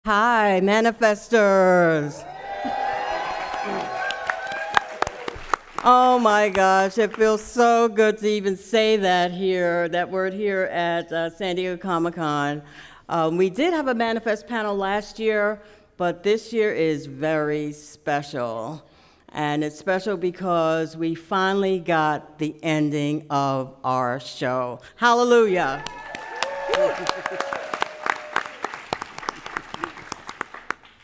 Hi, manifestors. Oh my gosh, it feels so good to even say that here, that word here at San Diego Comic-Con. We did have a manifest panel last year, but this year is very special. And it's special because we finally got the ending of our show. Hallelujah.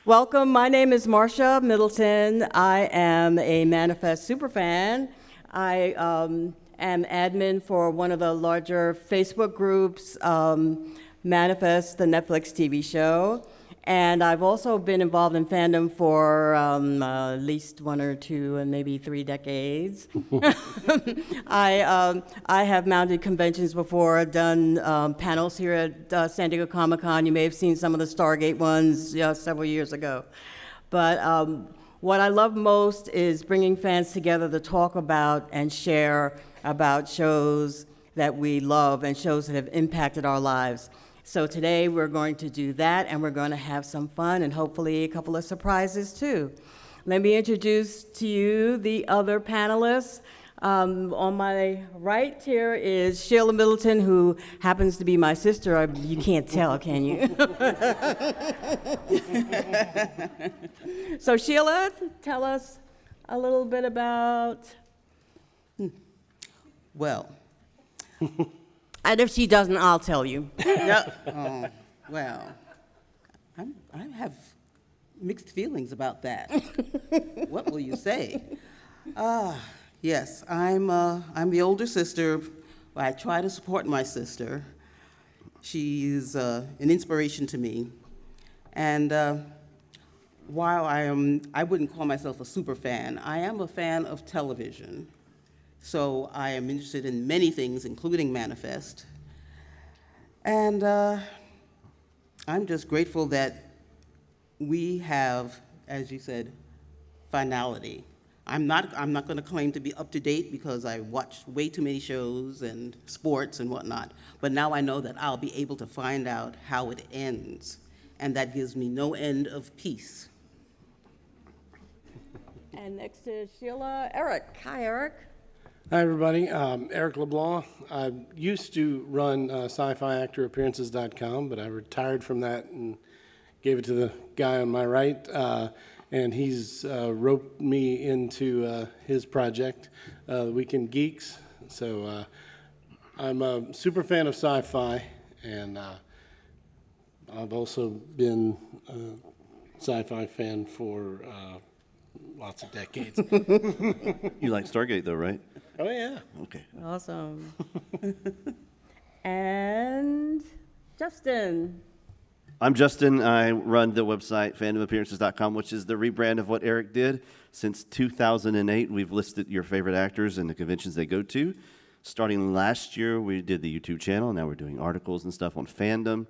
Welcome, my name is Marcia Middleton. I am a Manifest superfan. I am admin for one of the larger Facebook groups, Manifest, the Netflix TV show. And I've also been involved in fandom for at least 1 or 2 and maybe 3 decades. I have mounted conventions before, done panels here at San Diego Comic-Con. You may have seen some of the Stargate ones several years ago. But what I love most is bringing fans together to talk about and share about shows that we love and shows that have impacted our lives. So today we're going to do that, and we're going to have some fun and hopefully a couple of surprises too. Let me introduce to you the other panelists. On my right here is Sheila Middleton, who happens to be my sister. You can't tell, can you? So Sheila, tell us a little bit about... Well... And if she doesn't, I'll tell you. No. Well, I have mixed feelings about that. What will you say? Yes, I'm the older sister. I try to support my sister. She's an inspiration to me. And while I wouldn't call myself a super fan, I am a fan of television. So I am interested in many things, including Manifest. And I'm just grateful that we have, as you said, finality. I'm not going to claim to be up to date because I watch way too many shows and sports and whatnot. But now I know that I'll be able to find out how it ends. And that gives me no end of peace. And next to Sheila, Eric. Hi, Eric. Hi, everybody. Eric LeBlanc. I used to run sci-fi-actor-appearances.com, but I retired from that and gave it to the guy on my right, and he's roped me into his project, The Weekend Geeks. So I'm a super fan of sci-fi, and I've also been a sci-fi fan for lots of decades. You like Stargate, though, right? Oh, yeah. Okay. Awesome. And Justin. I'm Justin. I run the website fandomappearances.com, which is the rebrand of what Eric did. Since 2008, we've listed your favorite actors and the conventions they go to. Starting last year, we did the YouTube channel. Now we're doing articles and stuff on fandom.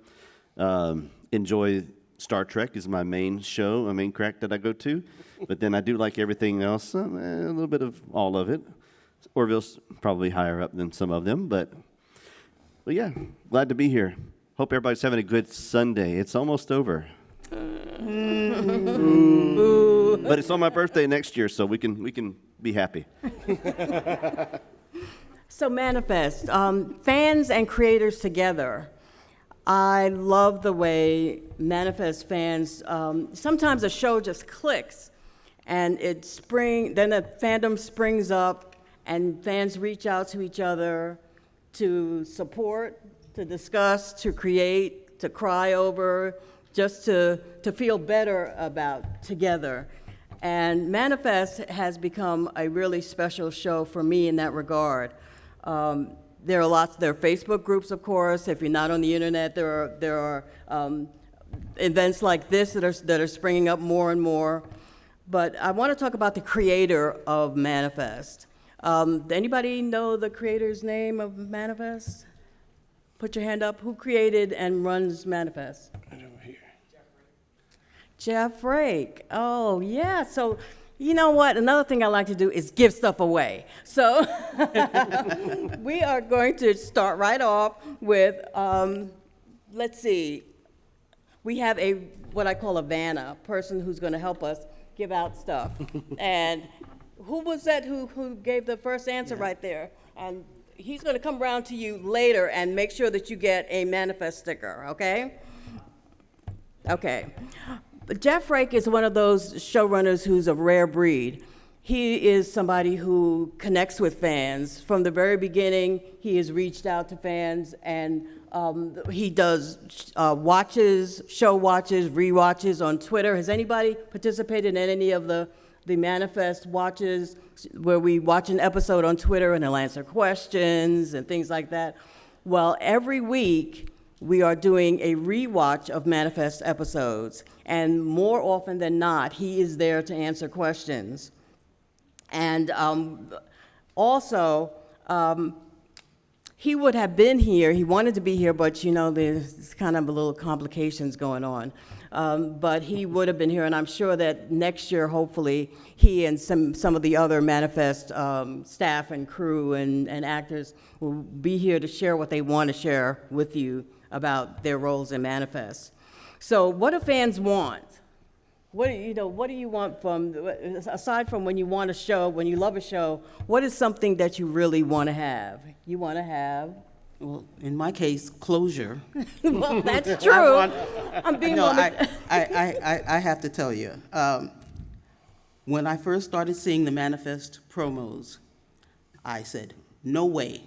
Enjoy Star Trek is my main show, my main crack that I go to. But then I do like everything else, a little bit of all of it. Orville's probably higher up than some of them, but yeah, glad to be here. Hope everybody's having a good Sunday. It's almost over. But it's on my birthday next year, so we can be happy. So Manifest, fans and creators together. I love the way Manifest fans, sometimes a show just clicks and then the fandom springs up and fans reach out to each other to support, to discuss, to create, to cry over, just to feel better about together. And Manifest has become a really special show for me in that regard. There are Facebook groups, of course. If you're not on the internet, there are events like this that are springing up more and more. But I want to talk about the creator of Manifest. Anybody know the creator's name of Manifest? Put your hand up. Who created and runs Manifest? Right over here. Jeff Rake. Oh, yeah. So, you know what? Another thing I like to do is give stuff away. So we are going to start right off with, let's see. we have what I call a Vanna, person who's going to help us give out stuff. And who was that who gave the first answer right there? And he's going to come around to you later and make sure that you get a manifest sticker, okay? Okay. Jeff Rake is one of those showrunners who's a rare breed. He is somebody who connects with fans. From the very beginning, he has reached out to fans, and he does show watches, rewatches on Twitter. Has anybody participated in any of the Manifest watches where we watch an episode on Twitter and he'll answer questions and things like that? Well, every week, we are doing a rewatch of Manifest episodes, and more often than not, he is there to answer questions. And also, he would have been here. He wanted to be here, but there's kind of a little complications going on. But he would have been here, and I'm sure that next year, hopefully, he and some of the other Manifest staff and crew and actors will be here to share what they want to share with you about their roles in Manifest. So, what do fans want? What do you want from, aside from when you want a show, when you love a show, what is something that you really want to have? You want to have? Well, in my case, closure. Well, that's true. I'm being I have to tell you, when I first started seeing the Manifest promos, I said, no way.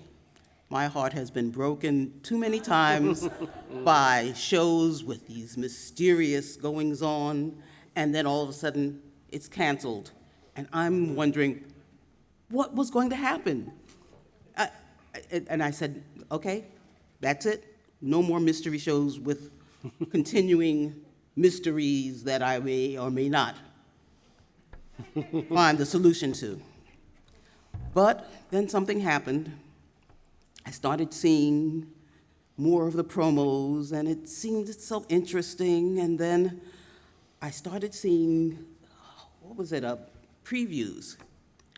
My heart has been broken too many times by shows with these mysterious goings-on, and then all of a sudden, it's canceled. And I'm wondering, what was going to happen? And I said, okay, that's it. No more mystery shows with continuing mysteries that I may or may not find the solution to. But then something happened. I started seeing more of the promos, and it seemed so interesting. And then I started seeing, previews.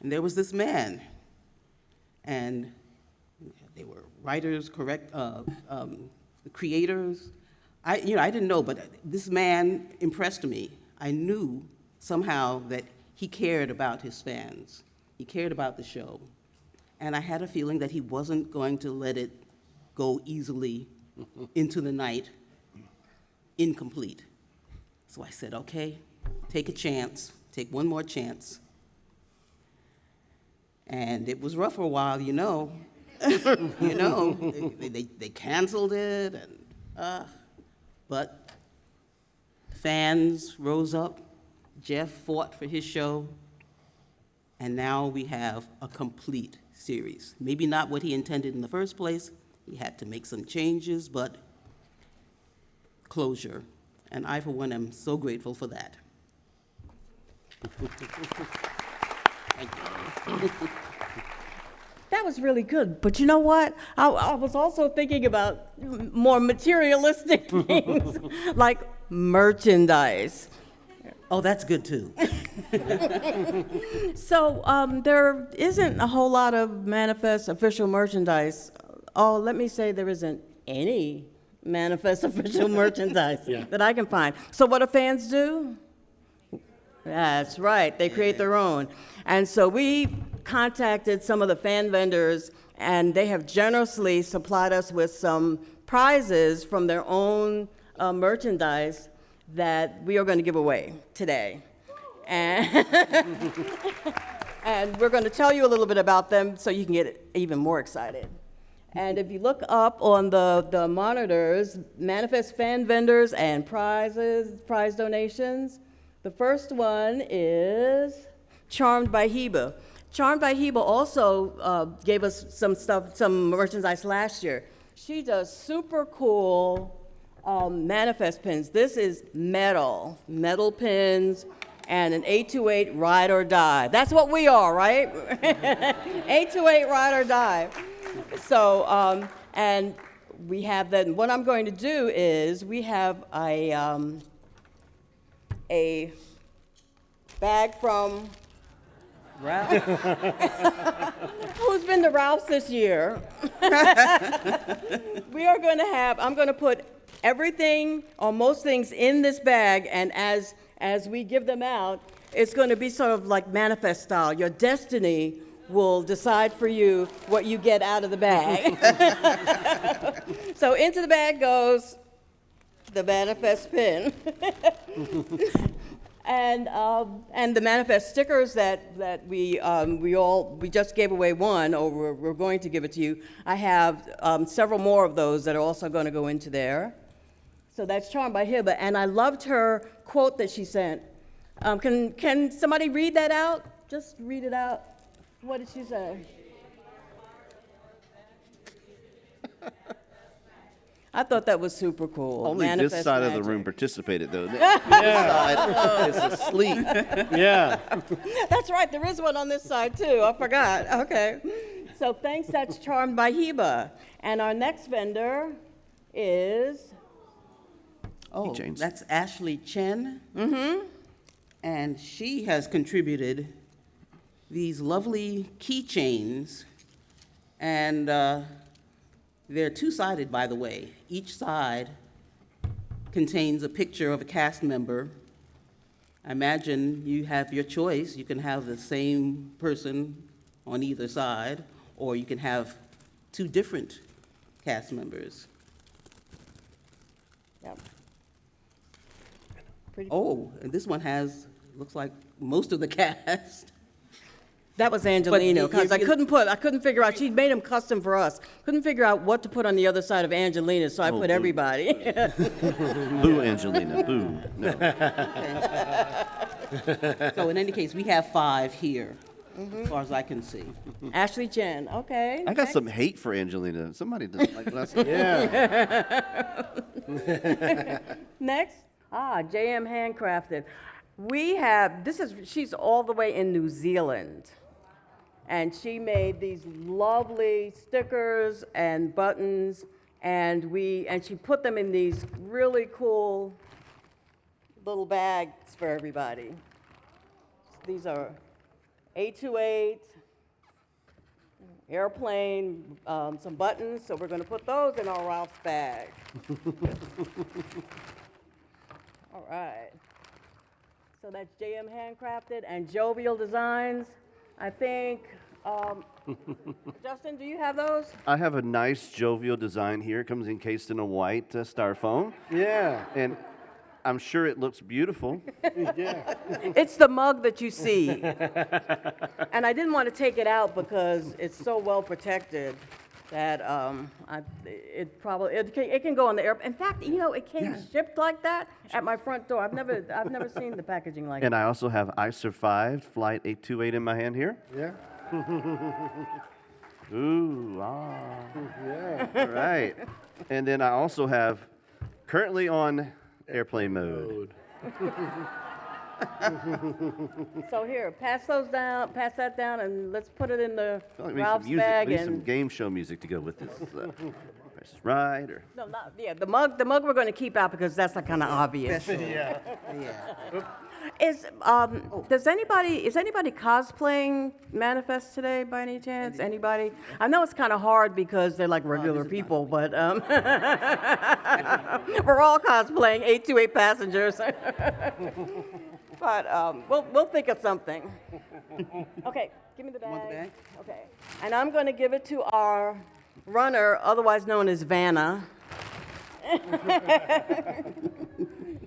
And there was this man. And they were writers, creators. I didn't know, but this man impressed me. I knew somehow that he cared about his fans. He cared about the show. And I had a feeling that he wasn't going to let it go easily into the night incomplete. So I said, okay, take a chance, take one more chance. And it was rough for a while, they canceled it, and but fans rose up. Jeff fought for his show, and now we have a complete series. Maybe not what he intended in the first place. He had to make some changes, but closure. And I, for one, am so grateful for that. Thank you. That was really good. But you know what? I was also thinking about more materialistic things, like merchandise. Oh, that's good, too. So there isn't a whole lot of Manifest official merchandise. Oh, let me say there isn't any Manifest official merchandise that I can find. So what do fans do? That's right. They create their own. And so we contacted some of the fan vendors, and they have generously supplied us with some prizes from their own merchandise that we are going to give away today. And, and we're going to tell you a little bit about them so you can get even more excited. And if you look up on the monitors, Manifest fan vendors and prize donations, the first one is Charmed by Heba. Charmed by Heba also gave us some merchandise last year. She does super cool Manifest pins. This is metal pins, and an 828 ride or die. That's what we are, right? 828 ride or die. So, and we have that. And what I'm going to do is we have a bag from Ralph. Who's been to Ralph's this year? I'm going to put everything or most things in this bag, and as we give them out, it's going to be sort of like manifest style. Your destiny will decide for you what you get out of the bag. So into the bag goes the manifest pin. And the manifest stickers that we just gave away one, or we're going to give it to you. I have several more of those that are also going to go into there. So that's Charmed by Hiba, and I loved her quote that she sent. Can somebody read that out? Just read it out. What did she say? I thought that was super cool. Only Manifest this side magic. of the room participated, though. This side is asleep. Yeah. That's right, there is one on this side too, I forgot, okay. So thanks, that's Charmed by Hiba. And our next vendor is, Oh, Keychains. that's Ashley Chen. Mm-hmm. And she has contributed these lovely keychains. And they're two-sided, by the way. Each side contains a picture of a cast member. I imagine you have your choice. You can have the same person on either side, or you can have two different cast members. yep. Pretty Oh, and this one has, looks like most of the cast. That was Angelina, But because I couldn't figure out, she made them custom for us. Couldn't figure out what to put on the other side of Angelina, so I Oh, put boo. everybody. Boo, Angelina, boo. No. So in any case, we have 5 here, as far as I can see. Ashley Chen, okay. I got some hate for Angelina. Somebody doesn't like what I said. Yeah. Next, JM Handcrafted. We have, she's all the way in New Zealand. And she made these lovely stickers and buttons, and she put them in these really cool little bags for everybody. These are 828, airplane, some buttons, so we're going to put those in our Ralph's bag. All right. So that's JM Handcrafted and Jovial Designs. I think, Justin, do you have those? I have a nice jovial design here. It comes encased in a white styrofoam. Yeah. And I'm sure it looks beautiful. Yeah. It's the mug that you see. And I didn't want to take it out because it's so well protected that it can go on the air. In fact, it came shipped like that at my front door. I've never seen the packaging like And that. I also have I Survived Flight 828 in my hand here. Yeah. Ooh, Yeah. all right. And then I also have currently on airplane mode. So here, pass that down, and let's put it in the Oh, we need Ralph's some music. bag. We need some And game show music to go with this. Price is Right or no, not yeah. The mug we're going to keep out because that's kind of obvious. Yeah. Yeah. Is anybody cosplaying Manifest today by any chance? Anybody? I know it's kind of hard because they're like regular people, but we're all cosplaying 828 passengers. But we'll think of something. Okay, give me the bag. Want the bag? Okay, and I'm going to give it to our runner, otherwise known as Vanna.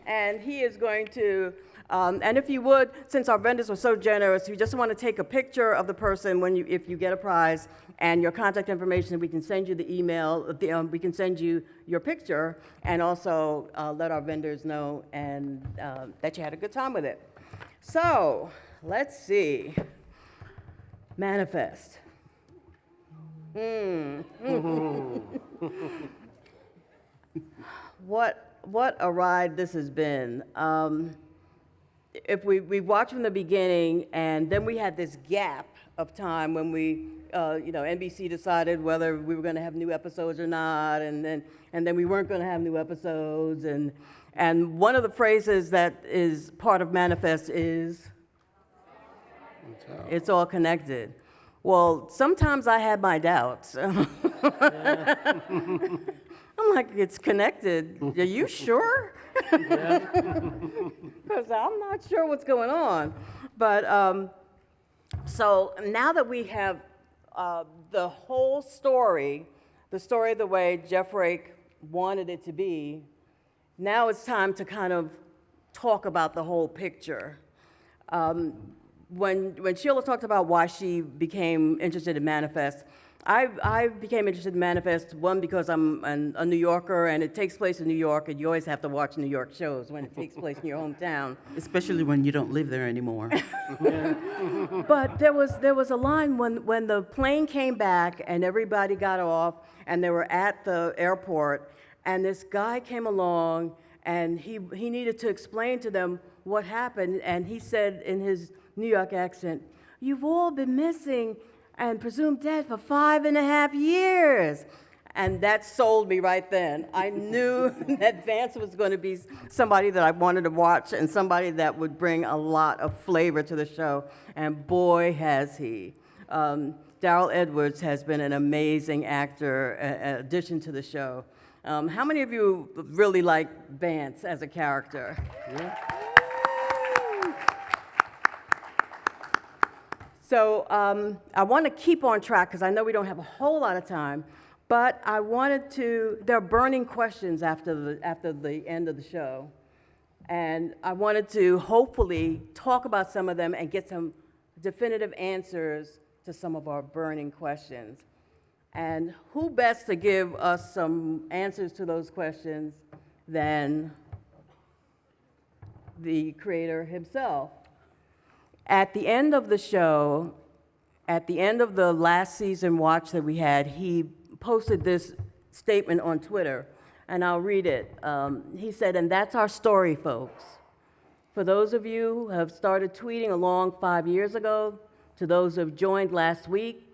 And he is going to, and if you would, since our vendors were so generous, you just want to take a picture of the person if you get a prize, and your contact information, we can send you the email, we can send you your picture, and also let our vendors know and that you had a good time with it. So, let's see. Manifest. What a ride this has been. If we watched from the beginning, and then we had this gap of time when NBC decided whether we were going to have new episodes or not, and then we weren't going to have new episodes, and one of the phrases that is part of Manifest is, it's all connected. Well, sometimes I had my doubts. I'm I'm like, it's connected. Are you sure? Because I'm not sure what's going on. But so now that we have the whole story, the story the way Jeff Rake wanted it to be, now it's time to kind of talk about the whole picture. When Sheila talked about why she became interested in Manifest, I became interested in Manifest, one, because I'm a New Yorker, and it takes place in New York, and you always have to watch New York shows when it takes place in your hometown. Especially when you don't live there anymore. But there was a line when the plane came back and everybody got off, and they were at the airport, and this guy came along, and he needed to explain to them what happened, and he said in his New York accent, "You've all been missing and presumed dead for 5.5 years." And that sold me right then. I knew that Vance was going to be somebody that I wanted to watch and somebody that would bring a lot of flavor to the show. And boy, has he. Daryl Edwards has been an amazing actor, addition to the show. How many of you really like Vance as a character? Yeah. So I want to keep on track because I know we don't have a whole lot of time, but I wanted to, there are burning questions after the end of the show, and I wanted to hopefully talk about some of them and get some definitive answers to some of our burning questions. And who best to give us some answers to those questions than the creator himself? At the end of the show, at the end of the last season watch that we had, he posted this statement on Twitter, and I'll read it. He said, "And that's our story, folks. For those of you who have started tweeting along 5 years ago, to those who have joined last week,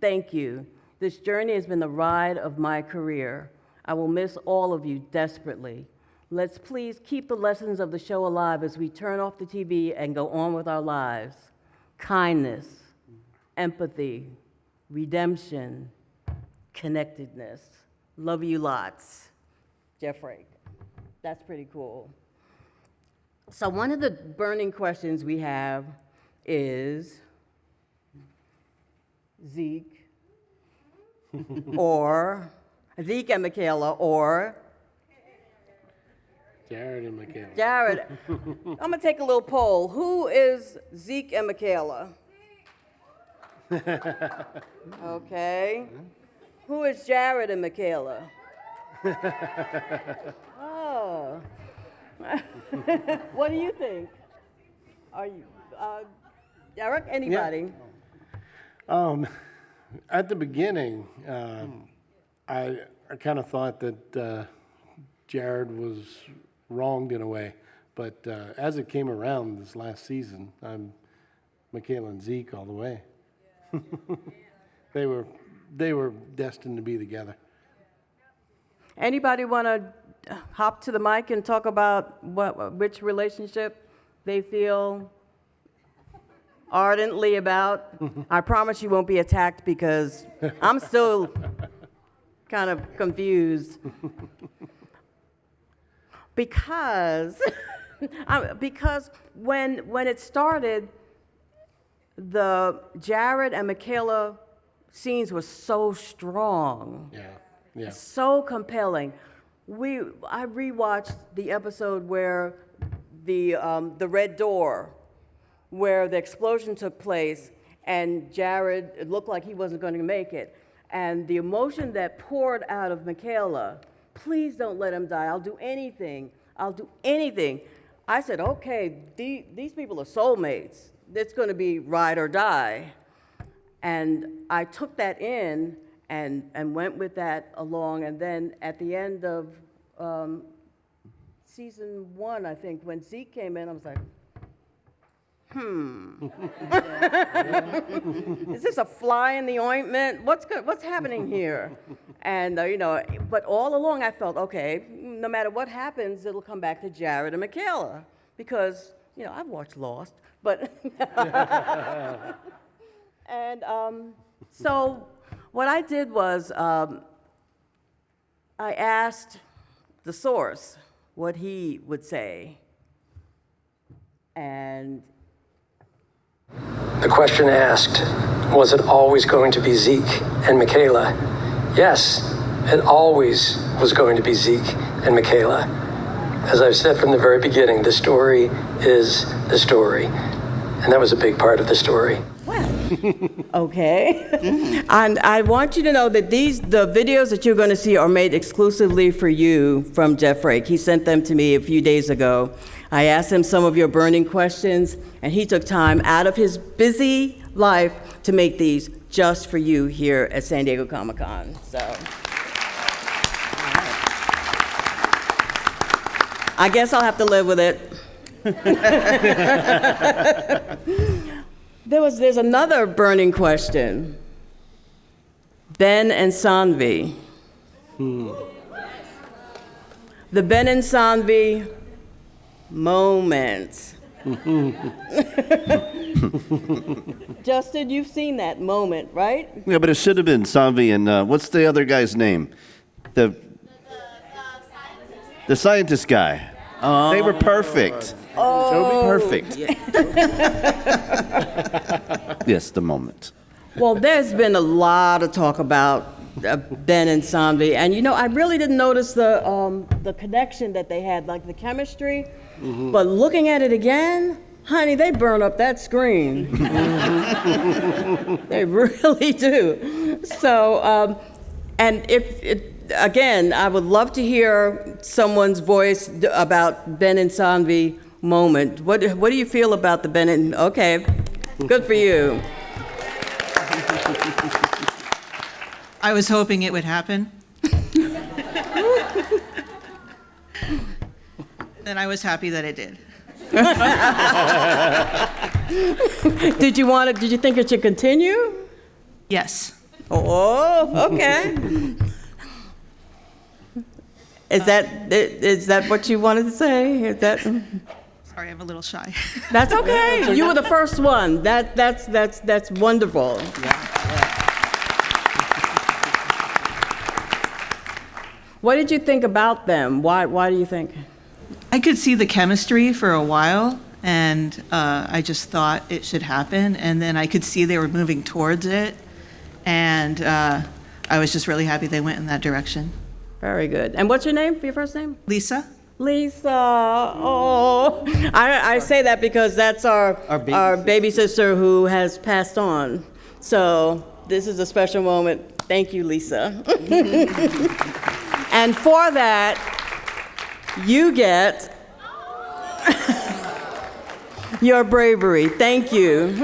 thank you. This journey has been the ride of my career. I will miss all of you desperately. Let's please keep the lessons of the show alive as we turn off the TV and go on with our lives. Kindness, empathy, redemption, connectedness. Love you lots." Jeff Rake. That's pretty cool. So one of the burning questions we have is Zeke, or Zeke and Michaela, or Jared and Michaela. Jared. I'm gonna take a little poll. Who is Zeke and Michaela? Okay. Who is Jared and Michaela? Oh. What do you think? Are you, Eric? Anybody? At the beginning, I kind of thought that Jared was wronged in a way, but as it came around this last season, I'm Michaela and Zeke all the way. They were destined to be together. Anybody want to hop to the mic and talk about which relationship they feel ardently about? I promise you won't be attacked because I'm still kind of confused. Because when it started, the Jared and Michaela scenes were so strong. Yeah. So compelling. I rewatched the episode where the Red Door, where the explosion took place, and Jared, it looked like he wasn't going to make it. And the emotion that poured out of Michaela, "Please don't let him die. I'll do anything. I'll do anything." I said, okay, these people are soulmates. It's going to be ride or die. And I took that in and went with that along. And then at the end of season 1, I think, when Zeke came in, I was like, is this a fly in the ointment? What's happening here? And, but all along I felt, okay, no matter what happens, it'll come back to Jared and Michaela. Because, I've watched Lost, but... And so what I did was, I asked the source what he would say. And The question asked, was it always going to be Zeke and Michaela? Yes, it always was going to be Zeke and Michaela. As I've said from the very beginning, the story is the story. And that was a big part of the story. okay. And I want you to know that the videos that you're going to see are made exclusively for you from Jeff Rake. He sent them to me a few days ago. I asked him some of your burning questions, and he took time out of his busy life to make these just for you here at San Diego Comic-Con. So I guess I'll have to live with it. There's another burning question. Ben and Saanvi. The Ben and Saanvi moment. Justin, you've seen that moment, right? Yeah, but it should have been Saanvi and what's the other guy's name? The scientist guy. They were perfect. Perfect. Yes, the moment. Well, there's been a lot of talk about Ben and Saanvi, and I really didn't notice the connection that they had, like the chemistry. Mm-hmm. But looking at it again, honey, they burn up that screen. They really do. So, and again, I would love to hear someone's voice about Ben and Saanvi moment. What do you feel about the Ben and? Okay, good for you. I was hoping it would happen. And I was happy that it did. Did you think it should continue? Yes. Oh, okay. Is that what you wanted to say? Is that? Sorry, I'm a little shy. That's okay. You were the first one. That's wonderful. What did you think about them? Why do you think? I could see the chemistry for a while, and I just thought it should happen. And then I could see they were moving towards it, and I was just really happy they went in that direction. Very good. And what's your name? Your first name? Lisa? Lisa. Oh, I say that because that's our baby sister who has passed on. So this is a special moment. Thank you, Lisa. And for that, you get your bravery. Thank you.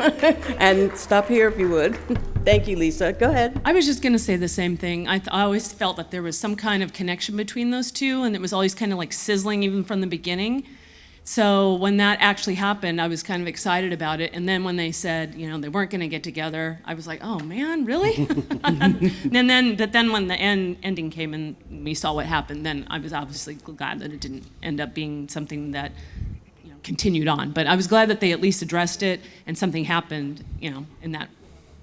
And stop here if you would. Thank you, Lisa. Go ahead. I was just going to say the same thing. I always felt that there was some kind of connection between those two, and it was always kind of like sizzling even from the beginning. So when that actually happened, I was kind of excited about it. And then when they said, they weren't going to get together, I was like, oh man, really? But then when the ending came and we saw what happened, then I was obviously glad that it didn't end up being something that continued on. But I was glad that they at least addressed it and something happened, in that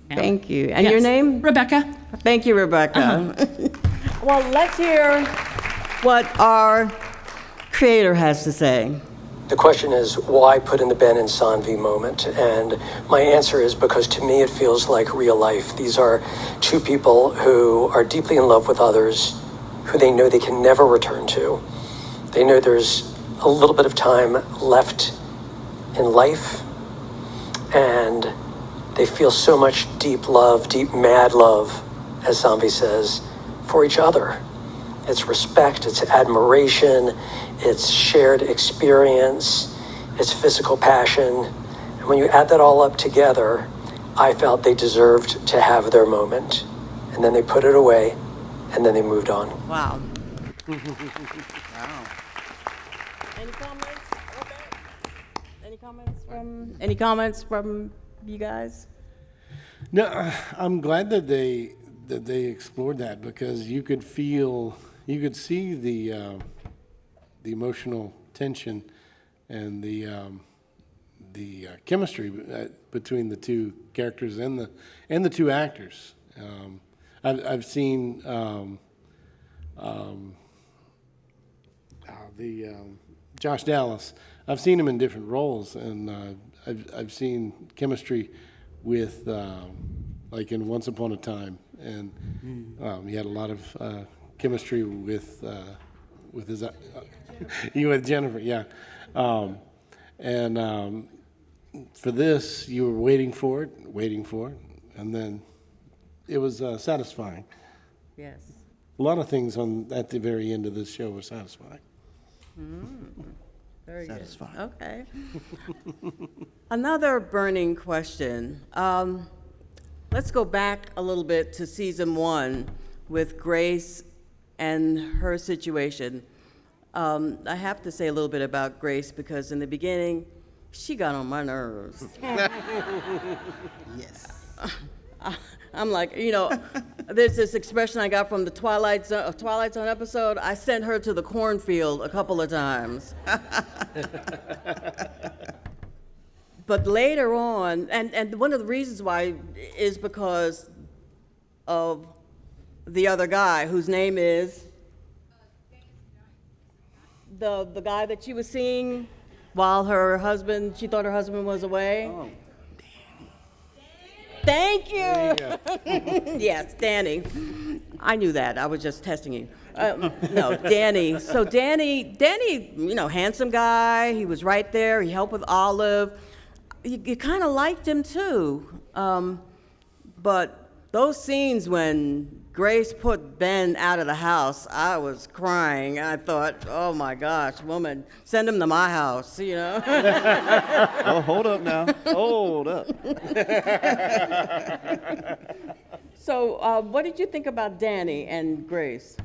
manner. Thank you. And your name? Rebecca. Thank you, Rebecca. Well, let's hear what our creator has to say. The question is, why put in the Ben and Saanvi moment? And my answer is because to me it feels like real life. These are two people who are deeply in love with others, who they know they can never return to. They know there's a little bit of time left in life, and they feel so much deep love, deep mad love, as Saanvi says, for each other. It's respect, it's admiration, it's shared experience, it's physical passion. And when you add that all up together, I felt they deserved to have their moment. And then they put it away, and then they moved on. Wow. Wow. Any comments? Any comments from you guys? No, I'm glad that they explored that, because you could see the emotional tension and the chemistry between the two characters and the two actors. I've seen Josh Dallas. I've seen him in different roles, and I've seen chemistry with, like in Once Upon a Time, and he had a lot of chemistry with his, with Jennifer, yeah. For this, you were waiting for it, and then it was satisfying. Yes. A lot of things at the very end of this show were satisfying. Very good. Satisfying. Okay. Another burning question. Let's go back a little bit to season 1 with Grace and her situation. I have to say a little bit about Grace because in the beginning, she got on my nerves. Yes. I'm like, there's this expression I got from the Twilight Zone episode. I sent her to the cornfield a couple of times. But later on, and one of the reasons why is because of the other guy whose name is the guy that she was seeing while she thought her husband was away. Oh. Thank you. Yes, Danny. I knew that. I was just testing you. No, Danny. So Danny, handsome guy. He was right there. He helped with Olive. You kind of liked him too. But those scenes when Grace put Ben out of the house, I was crying. I thought, oh my gosh, woman, send him to my house, Oh, hold up now. Hold up. So, what did you think about Danny and Grace?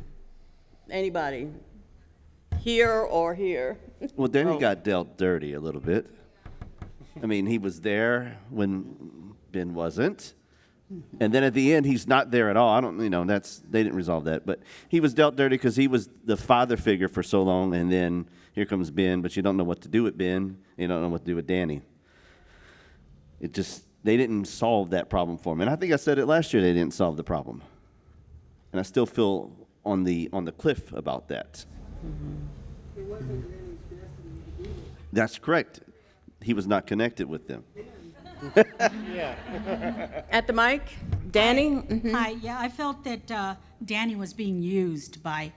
Anybody? Here or here? Well, Danny got dealt dirty a little bit. I mean, he was there when Ben wasn't. And then at the end, he's not there at all. They didn't resolve that. But he was dealt dirty because he was the father figure for so long, and then here comes Ben, but you don't know what to do with Ben. You don't know what to do with Danny. They didn't solve that problem for him. And I think I said it last year, they didn't solve the problem. And I still feel on the cliff about that. It wasn't Danny's destiny to do it. That's correct. He was not connected with them. At the mic, Danny? Mhm. Hi, yeah, I felt that Danny was being used by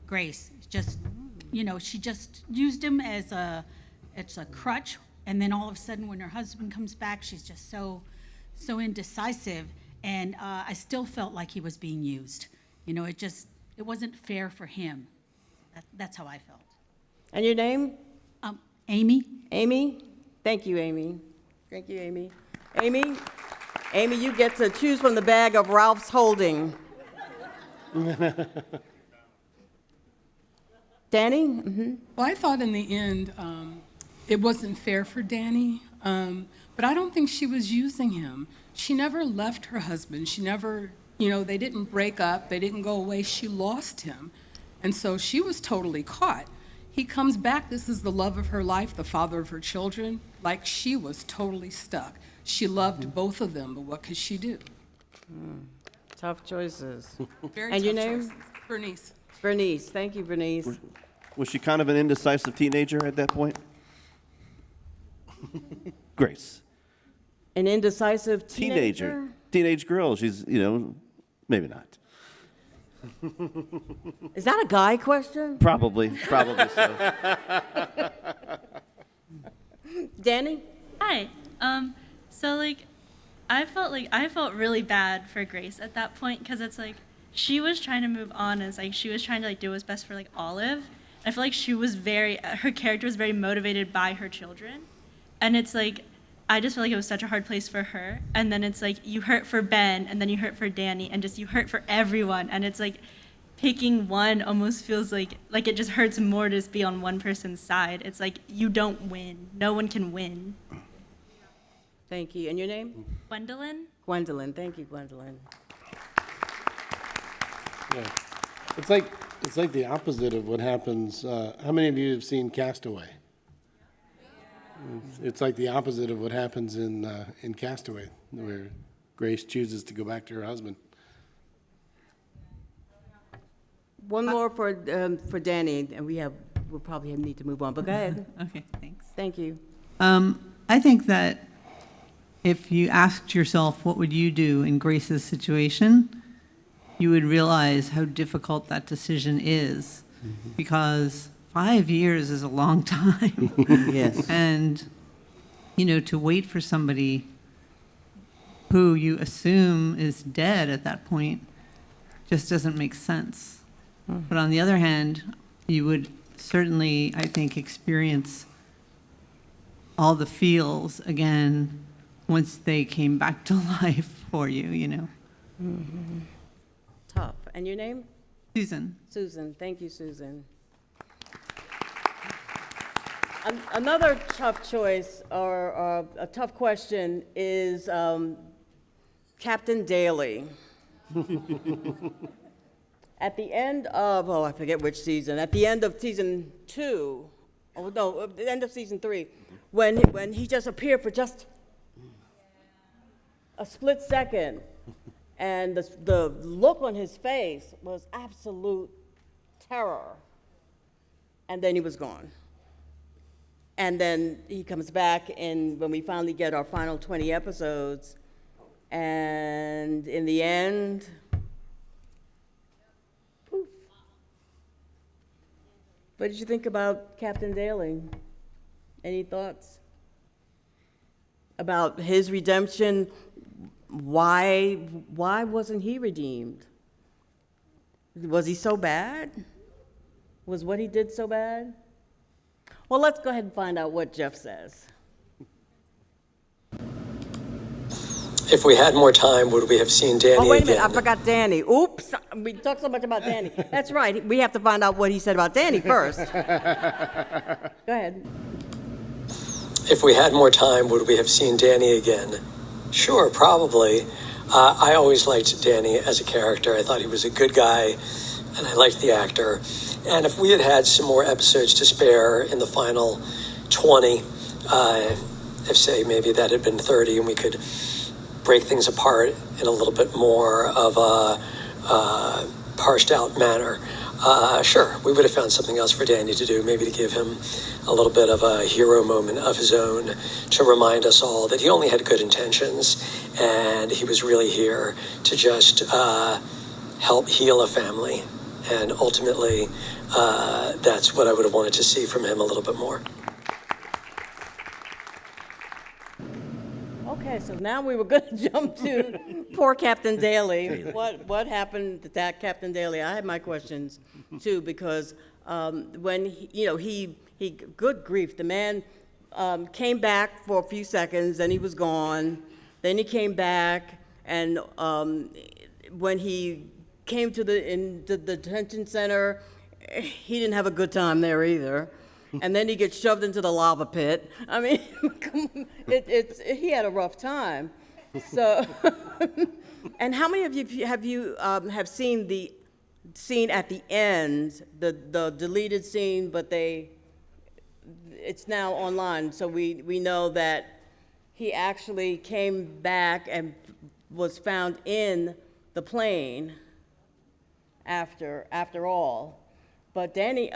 Grace. She just used him as a crutch, and then all of a sudden when her husband comes back, she's just so indecisive, and I still felt like he was being used. It wasn't fair for him. That's how I felt. And your name? Amy? Amy? Thank you, Amy. Thank you, Amy. Amy, you get to choose from the bag of Ralph's holding. Danny? Mm-hmm. Well, I thought in the end it wasn't fair for Danny, but I don't think she was using him. She never left her husband. She never, they didn't break up. They didn't go away. She lost him. And so she was totally caught. He comes back. This is the love of her life, the father of her children. Like, she was totally stuck. She loved both of them, but what could she do? Tough choices. Very And your tough name? choices. Bernice. Bernice. Thank you, Bernice. Was she kind of an indecisive teenager at that point? Grace. An indecisive teenager? Teenage girl. She's, maybe not. Is that a guy question? Probably so. Danny? Hi. I felt really bad for Grace at that point because it's like she was trying to move on as she was trying to do what's best for Olive. I feel like her character was very motivated by her children, and it's I just feel like it was such a hard place for her. And then it's you hurt for Ben, and then you hurt for Danny, and just you hurt for everyone. And it's picking one almost feels like it just hurts more to just be on one person's side. It's you don't win. No one can win. Thank you. And your name? Gwendolyn? Gwendolyn. Thank you, Gwendolyn. Yeah. It's like the opposite of what happens. How many of you have seen Castaway? It's like the opposite of what happens in Castaway, where Grace chooses to go back to her husband. One more for Danny, and we'll probably need to move on, but go ahead. Okay, thanks. Thank you. I think that if you asked yourself, what would you do in Grace's situation, you would realize how difficult that decision is, because 5 years is a long time. Yes. And, to wait for somebody who you assume is dead at that point just doesn't make sense. But on the other hand, you would certainly, I think, experience all the feels again once they came back to life for you. Tough. And your name? Susan. Susan. Thank you, Susan. Another tough choice or a tough question is Captain Daly. At the end of, I forget which season, at the end of season 2, the end of season 3, when he just appeared for just a split second, and the look on his face was absolute terror, and then he was gone. And then he comes back, and when we finally get our final 20 episodes, and in the end, poof. What did you think about Captain Daly? Any thoughts about his redemption? Why wasn't he redeemed? Was he so bad? Was what he did so bad? Well, let's go ahead and find out what Jeff says. If we had more time, would we have seen Danny again? Oh, wait a minute, I forgot Danny. Oops, we talked so much about Danny. That's right, we have to find out what he said about Danny first. Go ahead. If we had more time, would we have seen Danny again? Sure, probably. I always liked Danny as a character. I thought he was a good guy, and I liked the actor. And if we had had some more episodes to spare in the final 20, if, say, maybe that had been 30, and we could break things apart in a little bit more of a parsed out manner, sure, we would have found something else for Danny to do, maybe to give him a little bit of a hero moment of his own, to remind us all that he only had good intentions, and he was really here to just help heal a family. And ultimately, that's what I would have wanted to see from him a little bit more. Okay, so now we were going to jump to poor Captain Daly. What happened to that Captain Daly? I had my questions too, because when he good grief, the man came back for a few seconds, then he was gone. Then he came back, and when he came to the detention center, he didn't have a good time there either. And then he gets shoved into the lava pit. I mean, he had a rough time. So, and how many of you have seen the scene at the end, the deleted scene, but it's now online, so we know that he actually came back and was found in the plane after all. But Daly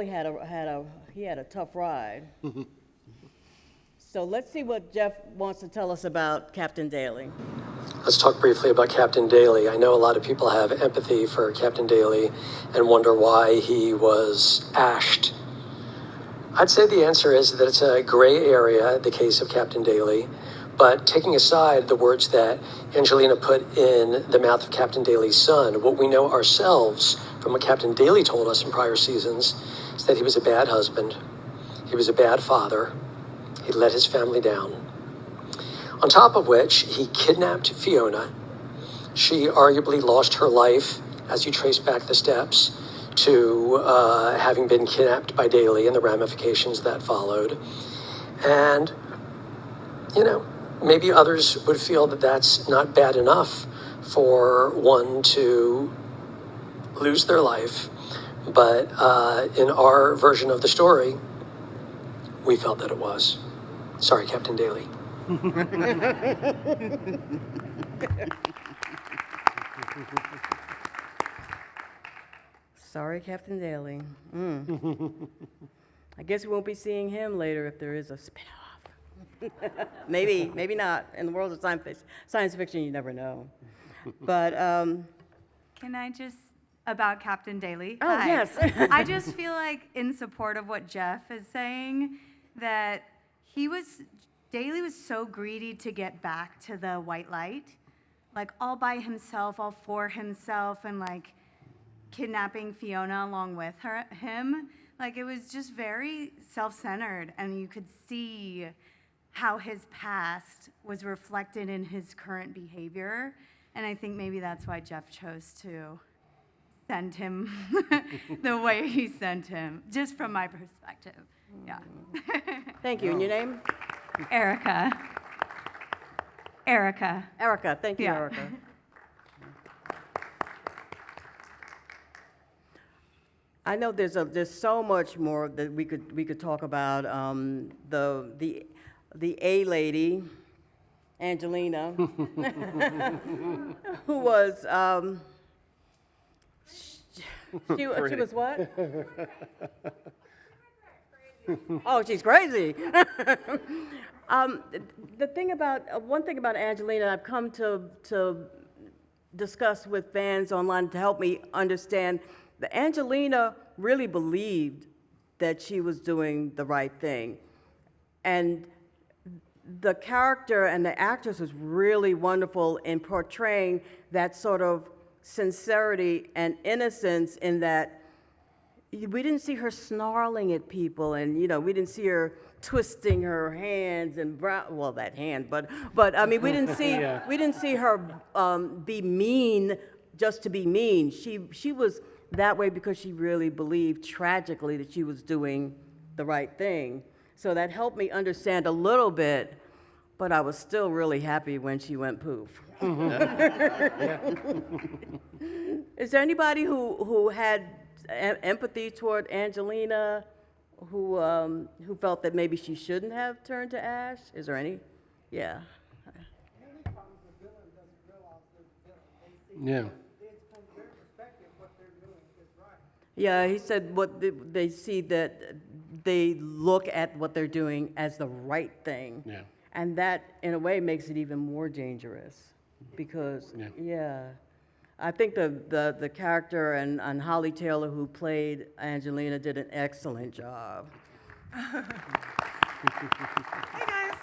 had a tough ride. So let's see what Jeff wants to tell us about Captain Daly. Let's talk briefly about Captain Daly. I know a lot of people have empathy for Captain Daly and wonder why he was ashed. I'd say the answer is that it's a gray area, the case of Captain Daly. But taking aside the words that Angelina put in the mouth of Captain Daly's son, what we know ourselves from what Captain Daly told us in prior seasons is that he was a bad husband, he was a bad father, he let his family down. On top of which, he kidnapped Fiona. She arguably lost her life, as you trace back the steps, to having been kidnapped by Daly and the ramifications that followed. And, maybe others would feel that that's not bad enough for one to lose their life. But in our version of the story, we felt that it was. Sorry, Captain Daly. Sorry, Captain Daly. I guess we won't be seeing him later if there is a spin-off. Maybe, maybe not. In the world of science fiction, you never know. But, Can I just, about Captain Daly? oh, Hi. yes. I just feel like, in support of what Jeff is saying, that Daly was so greedy to get back to the white light, like all by himself, all for himself, and like kidnapping Fiona along with him. Like, it was just very self-centered, and you could see how his past was reflected in his current behavior. And I think maybe that's why Jeff chose to send him the way he sent him, just from my perspective. Yeah. Thank you. And your name? Erica. Erica. Erica. Thank you, Yeah. Erica. I know there's so much more that we could talk about. The A lady, Angelina, who was she was what? Oh, she's crazy. One thing about Angelina I've come to discuss with fans online to help me understand that Angelina really believed that she was doing the right thing. And the character and the actress was really wonderful in portraying that sort of sincerity and innocence, in that we didn't see her snarling at people, and we didn't see her twisting her hands and that hand, but I mean we didn't see her be mean just to be mean. She was that way because she really believed tragically that she was doing the right thing. So that helped me understand a little bit, but I was still really happy when she went poof. Is there anybody who had empathy toward Angelina, who felt that maybe she shouldn't have turned to ash? Is there any? Yeah. Yeah. Yeah, he said they see that they look at what they're doing as the right thing. Yeah. And that, in a way, makes it even more dangerous because, I think the character and Holly Taylor, who played Angelina, did an excellent job. Hey, guys.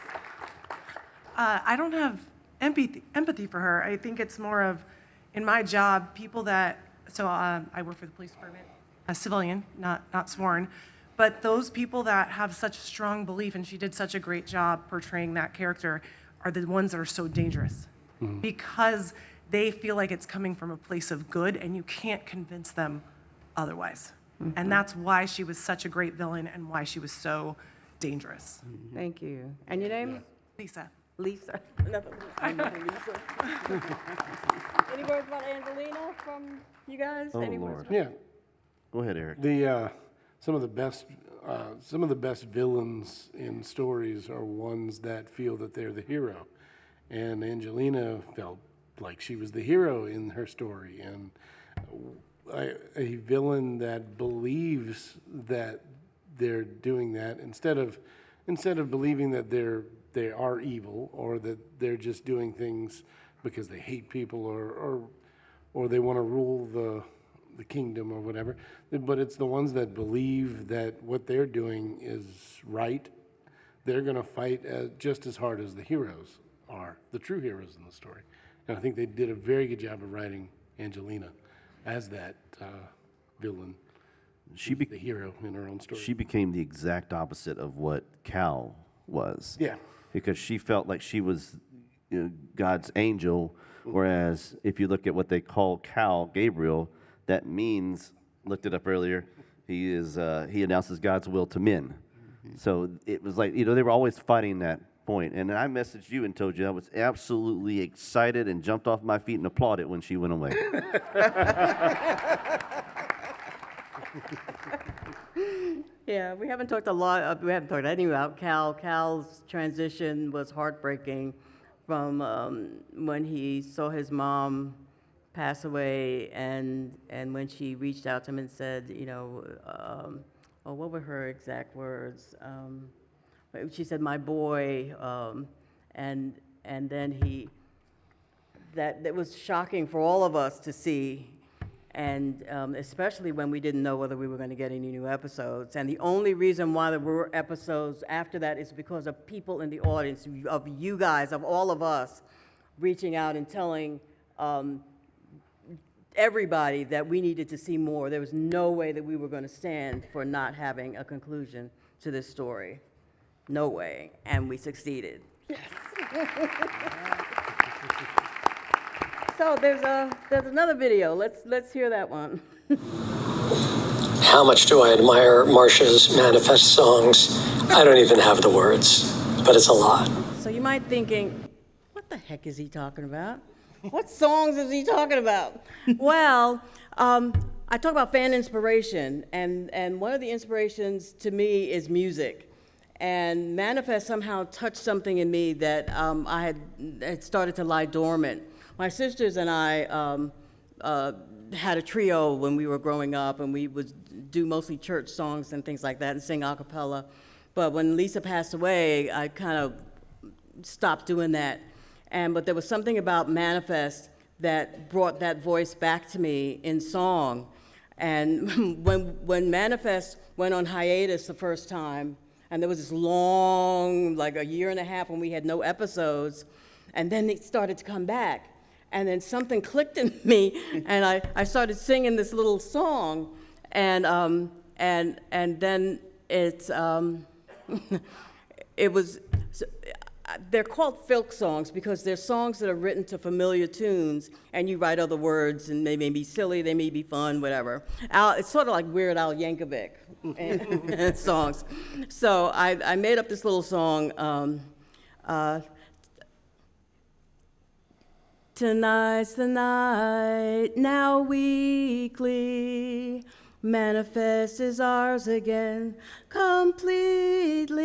I don't have empathy for her. I think it's more of, in my job, people that, I work for the police department, a civilian, not sworn, but those people that have such strong belief, and she did such a great job portraying that character, are the ones that are so dangerous because they feel like it's coming from a place of good, and you can't convince them otherwise. And that's why she was such a great villain and why she was so dangerous. Thank you. And your name? Lisa. Lisa. Another Lisa. Any words about Angelina from you guys? Oh, Any Lord. words? Yeah. Go ahead, Eric. Some of the best villains in stories are ones that feel that they're the hero, and Angelina felt like she was the hero in her story, and a villain that believes that they're doing that instead of believing that they are evil, or that they're just doing things because they hate people or they want to rule the kingdom or whatever. But it's the ones that believe that what they're doing is right. They're going to fight just as hard as the heroes are, the true heroes in the story. And I think they did a very good job of writing Angelina as that villain. She's the hero in her own story. She became the exact opposite of what Cal was. Yeah. Because she felt like she was God's angel, whereas if you look at what they call Cal, Gabriel, that means, looked it up earlier, he announces God's will to men. So it was like, they were always fighting that point. And I messaged you and told you I was absolutely excited and jumped off my feet and applauded when she went away. Yeah, we haven't talked anything about Cal. Cal's transition was heartbreaking from when he saw his mom pass away, and when she reached out to him and said, what were her exact words? She said, "My boy," and then that was shocking for all of us to see, and especially when we didn't know whether we were going to get any new episodes. And the only reason why there were episodes after that is because of people in the audience, of you guys, of all of us, reaching out and telling everybody that we needed to see more. There was no way that we were going to stand for not having a conclusion to this story. No way. And we succeeded. Yes. So there's another video. Let's hear that one. How much do I admire Marcia's Manifest songs? I don't even have the words, but it's a lot. So you might thinking, what the heck is he talking about? What songs is he talking about? Well, I talk about fan inspiration, and one of the inspirations to me is music. And Manifest somehow touched something in me that I had started to lie dormant. My sisters and I had a trio when we were growing up, and we would do mostly church songs and things like that and sing a cappella. But when Lisa passed away, I kind of stopped doing that. But there was something about Manifest that brought that voice back to me in song. And when Manifest went on hiatus the first time, and there was this long, like a year and a half when we had no episodes, and then it started to come back. And then something clicked in me, and I started singing this little song, and then it's it was. They're called folk songs because they're songs that are written to familiar tunes, and you write other words, and they may be silly, they may be fun, whatever. It's sort of like Weird Al Yankovic songs. So I made up this little song. Tonight's the night, now weekly. Manifest is ours again, completely.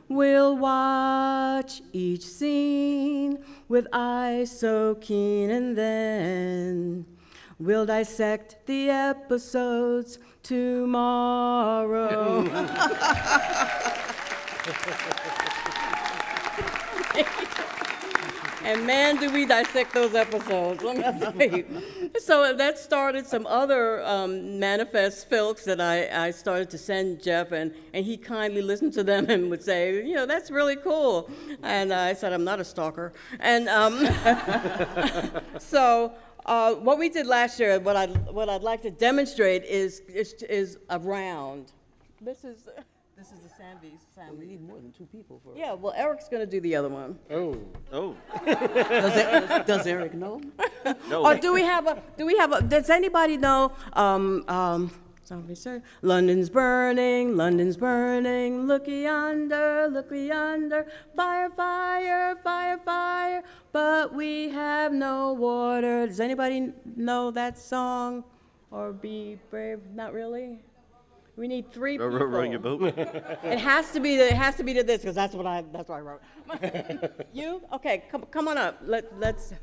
We'll watch each scene with eyes so keen, and then we'll dissect the episodes tomorrow. And man, do we dissect those episodes, let me tell you. So that started some other Manifest filks that I started to send Jeff, and he kindly listened to them and would say, that's really cool. And I said, I'm not a stalker. And so what we did last year, what I'd like to demonstrate is a round. This is the Saanvi. We need more than two people for it. Yeah, well, Eric's going to do the other one. Oh. Does Eric know? No. Or do we have a, does anybody know, London's burning, looky yonder, fire, fire, fire, fire, but we have no water. Does anybody know that song? Or Be Brave? Not really? We need three people. Row your boat. It has to be to this, because that's what I wrote. You? Okay, come on up. Let's.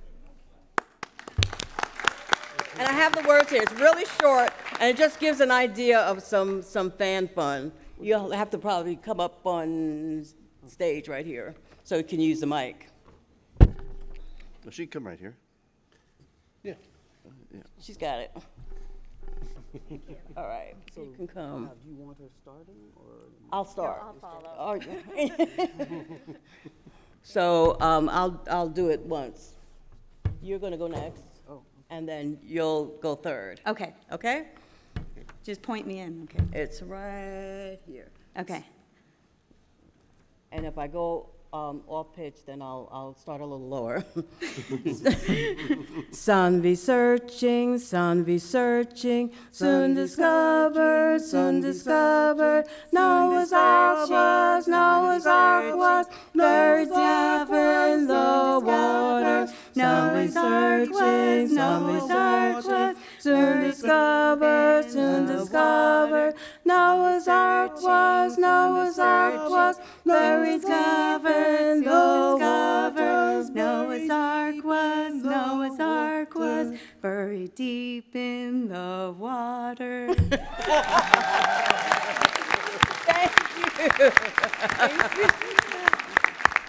And I have the words here. It's really short, and it just gives an idea of some fan fun. You'll have to probably come up on stage right here, so you can use the mic. Well, she can come right here. Yeah. She's got it. All right, so you can come. Do you want her starting, or? I'll start. I'll follow. Oh, yeah. So I'll do it once. You're going to go next, and then you'll go third. Okay. Okay? Just point me in, okay. It's right here. Okay. And if I go off pitch, then I'll start a little lower. Saanvi searching, soon discovered, Noah's Ark was very deep in the water. Saanvi searching, soon discovered, Noah's Ark was, Noah's Ark was, buried deep in the waters. Noah's Ark was, Noah's Ark was, buried deep in the water. Thank you.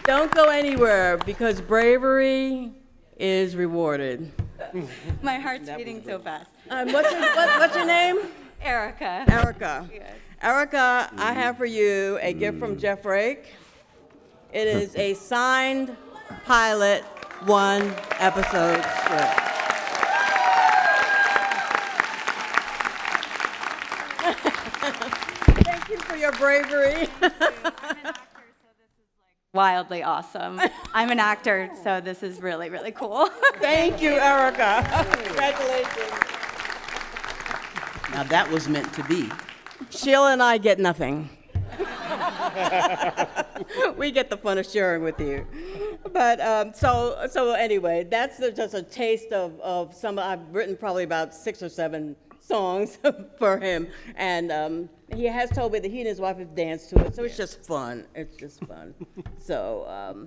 Don't go anywhere because bravery is rewarded. My heart's beating so fast. What's your name? Erica. Erica. Yes. Erica, I have for you a gift from Jeff Rake. It is a signed pilot 1 episode script. Thank you for your bravery. Wildly awesome. I'm an actor, so this is really, really cool. Thank you, Erica. Congratulations. Now that was meant to be. Sheila and I get nothing. We get the fun of sharing with you. But so anyway, that's just a taste of some. I've written probably about 6 or 7 songs for him, and he has told me that he and his wife have danced to it. So it's just fun. It's just fun. So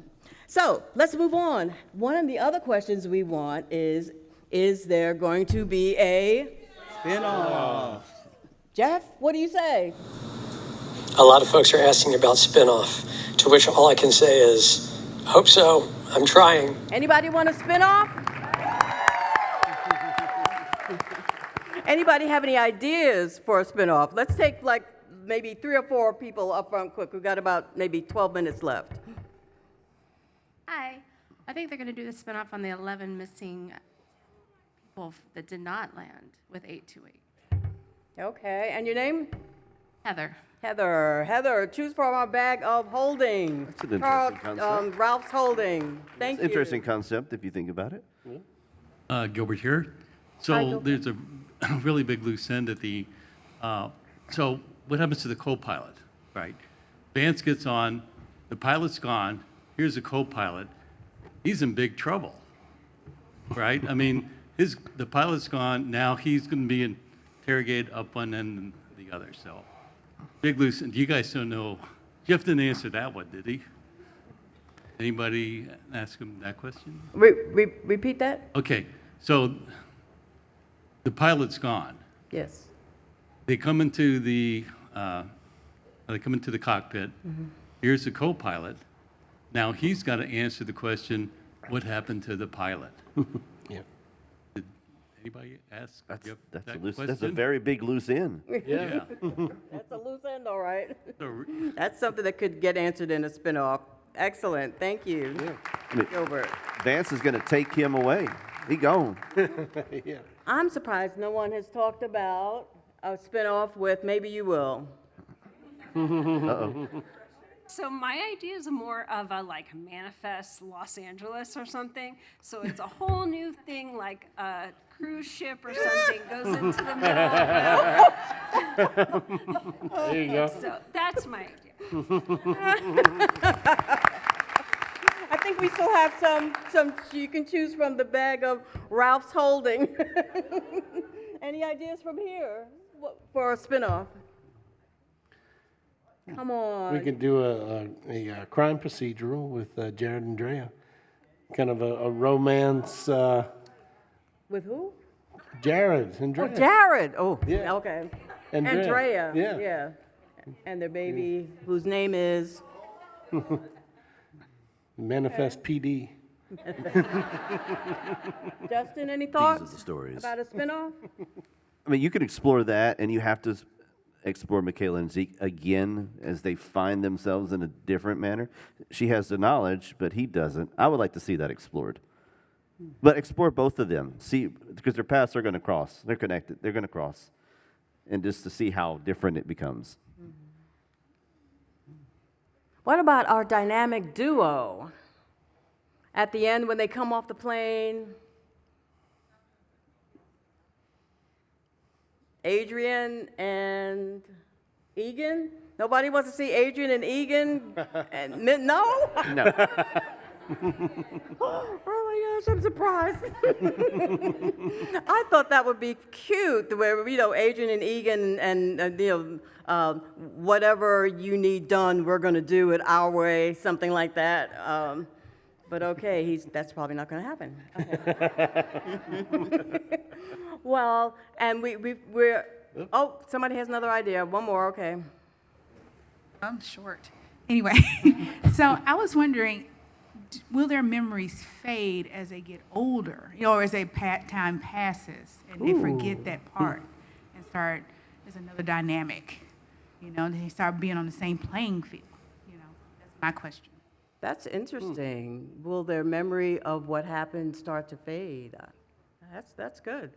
let's move on. One of the other questions we want is there going to be a Spin-off. Jeff? What do you say? A lot of folks are asking about spin-off, to which all I can say is, hope so. I'm trying. Anybody want a spin-off? Anybody have any ideas for a spin-off? Let's take like maybe 3 or 4 people up front quick. We've got about maybe 12 minutes left. Hi. I think they're going to do the spinoff on the 11 missing people that did not land with 828. Okay, and your name? Heather. Heather, choose from our bag of holding. That's an interesting concept. Ralph's holding. Thank you. Interesting concept if you think about it. Gilbert here. So there's a really big loose end at the, so what happens to the co-pilot, right? Vance gets on, the pilot's gone, here's a co-pilot. He's in big trouble, right? I mean, the pilot's gone, now he's going to be interrogated up one end and the other, so. Big loose end. You guys don't know, Jeff didn't answer that one, did he? Anybody ask him that question? Repeat that? Okay, so the pilot's gone. Yes. They come into the cockpit. Mm-hmm. Here's the co-pilot. Now he's got to answer the question, what happened to the pilot? Yeah. Did anybody ask Jeff that That's a question? very big loose end. Yeah. That's a loose end, all right. So, That's something that could get answered in a spinoff. Excellent, thank you, Gilbert. Vance is going to take him away. He gone. Yeah. I'm surprised no one has talked about a spinoff with Maybe You Will. Uh-oh. So my idea is more of a like manifest Los Angeles or something. So it's a whole new thing, like a cruise ship or something goes into the middle. There you go. So that's my idea. I think we still have some you can choose from the bag of Ralph's holding. Any ideas from here for a spinoff? Come on. We could do a crime procedural with Jared and Drea. Kind of a romance. With who? Jared and Drea. Oh, Jared. Oh, Yeah. okay. And Drea. Yeah. And their baby, whose name is? Manifest PD. Justin, any thoughts These are the stories. about a spinoff? I mean, you can explore that, and you have to explore Michaela and Zeke again as they find themselves in a different manner. She has the knowledge, but he doesn't. I would like to see that explored. But explore both of them. See, because their paths are going to cross. They're connected. They're going to cross. And just to see how different it becomes. What about our dynamic duo? At the end, when they come off the plane, Adrian and Egan? Nobody wants to see Adrian and Egan? No? No. Really? my gosh, I'm surprised. I thought that would be cute, where, Adrian and Egan and whatever you need done, we're going to do it our way, something like that. But okay, that's probably not going to happen. Okay. Well, and we're, oh, somebody has another idea. One more, okay. I'm short. Anyway, so I was wondering, will their memories fade as they get older, or as time passes and they forget that part and start, there's another dynamic, they start being on the same playing field, that's my question. That's interesting. Will their memory of what happened start to fade? That's good.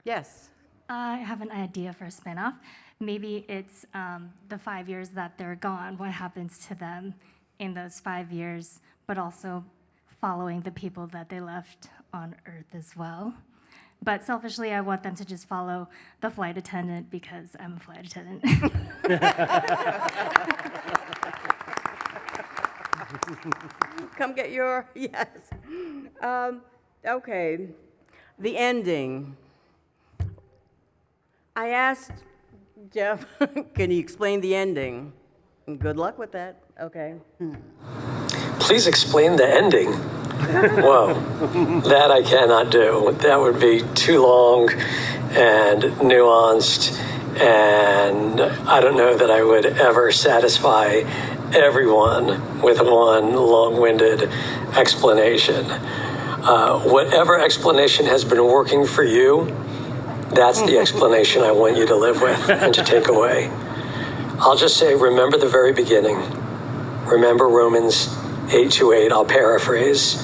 Yes. I have an idea for a spinoff. Maybe it's the 5 years that they're gone, what happens to them in those 5 years, but also following the people that they left on Earth as well. But selfishly, I want them to just follow the flight attendant because I'm a flight attendant. Come get your, yes. Okay, the ending. I asked Jeff, can you explain the ending? And good luck with that, okay. Please explain the ending. Whoa, that I cannot do. That would be too long and nuanced, and I don't know that I would ever satisfy everyone with one long-winded explanation. Whatever explanation has been working for you, that's the explanation I want you to live with and to take away. I'll just say, remember the very beginning. Remember Romans 8:28, I'll paraphrase.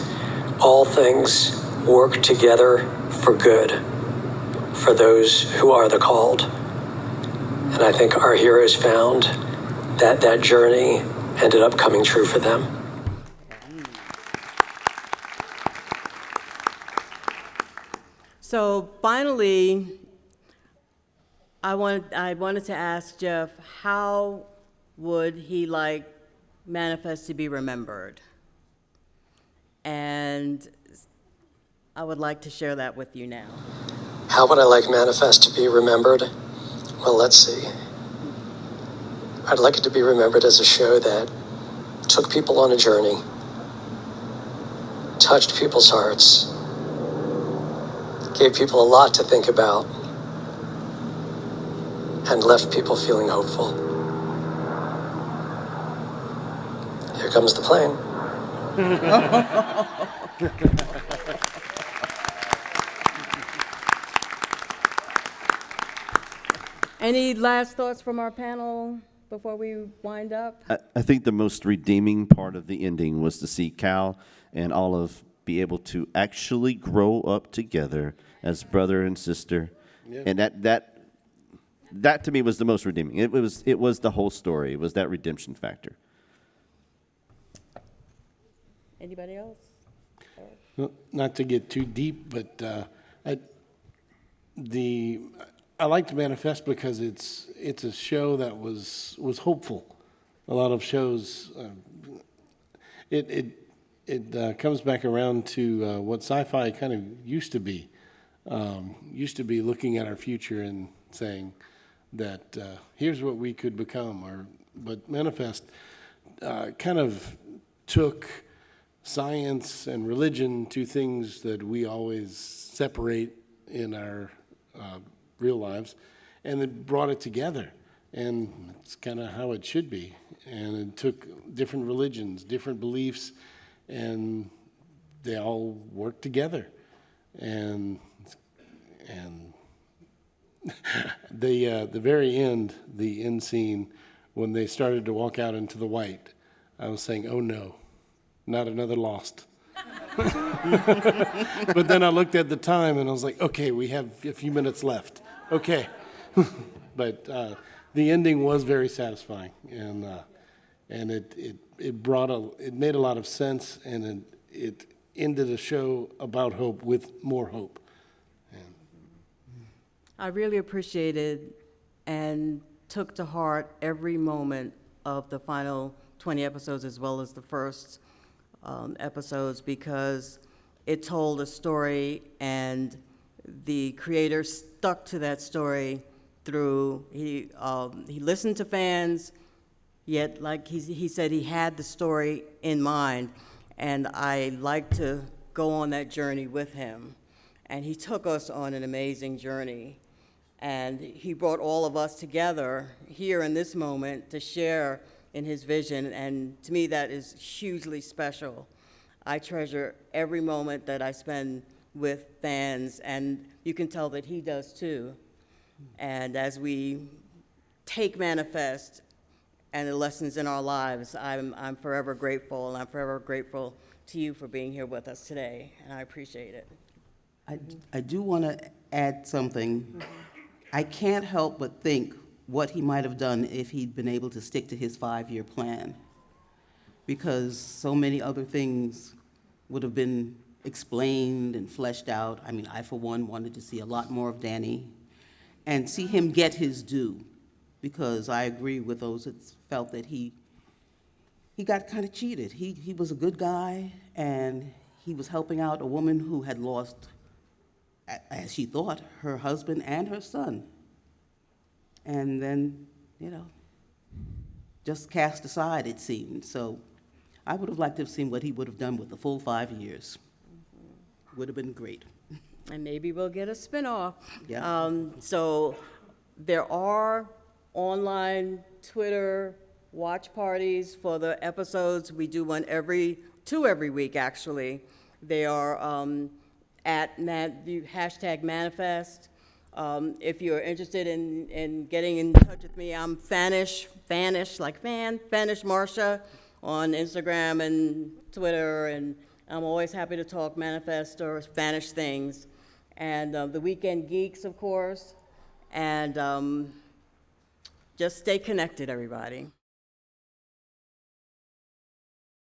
All things work together for good for those who are the called. And I think our heroes found that that journey ended up coming true for them. So finally, I wanted to ask Jeff, how would he like Manifest to be remembered? And I would like to share that with you now. How would I like Manifest to be remembered? Well, let's see. I'd like it to be remembered as a show that took people on a journey, touched people's hearts, gave people a lot to think about, and left people feeling hopeful. Here comes the plane. Any last thoughts from our panel before we wind up? I think the most redeeming part of the ending was to see Cal and Olive be able to actually grow up together as brother and sister. Yeah. And that to me was the most redeeming. It was the whole story. It was that redemption factor. Anybody else? Well, not to get too deep, but I liked Manifest because it's a show that was hopeful. A lot of shows, it comes back around to what sci-fi kind of used to be. Used to be looking at our future and saying that here's what we could become. But Manifest kind of took science and religion, two things that we always separate in our real lives, and it brought it together. And it's kind of how it should be. And it took different religions, different beliefs, and they all worked together. And the very end, the end scene, when they started to walk out into the white, I was saying, oh no, not another Lost. But then I looked at the time and I was like, okay, we have a few minutes left. Okay. But the ending was very satisfying, and it made a lot of sense, and it ended a show about hope with more hope. I really appreciated and took to heart every moment of the final 20 episodes as well as the first episodes because it told a story, and the creator stuck to that story through, he listened to fans, yet like he said, he had the story in mind, and I like to go on that journey with him. And he took us on an amazing journey. And he brought all of us together here in this moment to share in his vision, and to me that is hugely special. I treasure every moment that I spend with fans, and you can tell that he does too. And as we take Manifest and the lessons in our lives, I'm forever grateful, and I'm forever grateful to you for being here with us today, and I appreciate it. I do want to add something. I can't help but think what he might have done if he'd been able to stick to his 5-year plan, because so many other things would have been explained and fleshed out. I mean, I, for one, wanted to see a lot more of Danny and see him get his due, because I agree with those that felt that he got kind of cheated. He was a good guy, and he was helping out a woman who had lost, as she thought, her husband and her son. And then, just cast aside, it seemed. So I would have liked to have seen what he would have done with the full 5 years. Would have been great. And maybe we'll get a spinoff. Yeah. So there are online Twitter watch parties for the episodes. We do two every week, actually. They are at hashtag Manifest. If you're interested in getting in touch with me, I'm Fanish, like Fanish Marcia on Instagram and Twitter, and I'm always happy to talk Manifest or Fanish things. And the Weekend Geeks, of course, and just stay connected, everybody.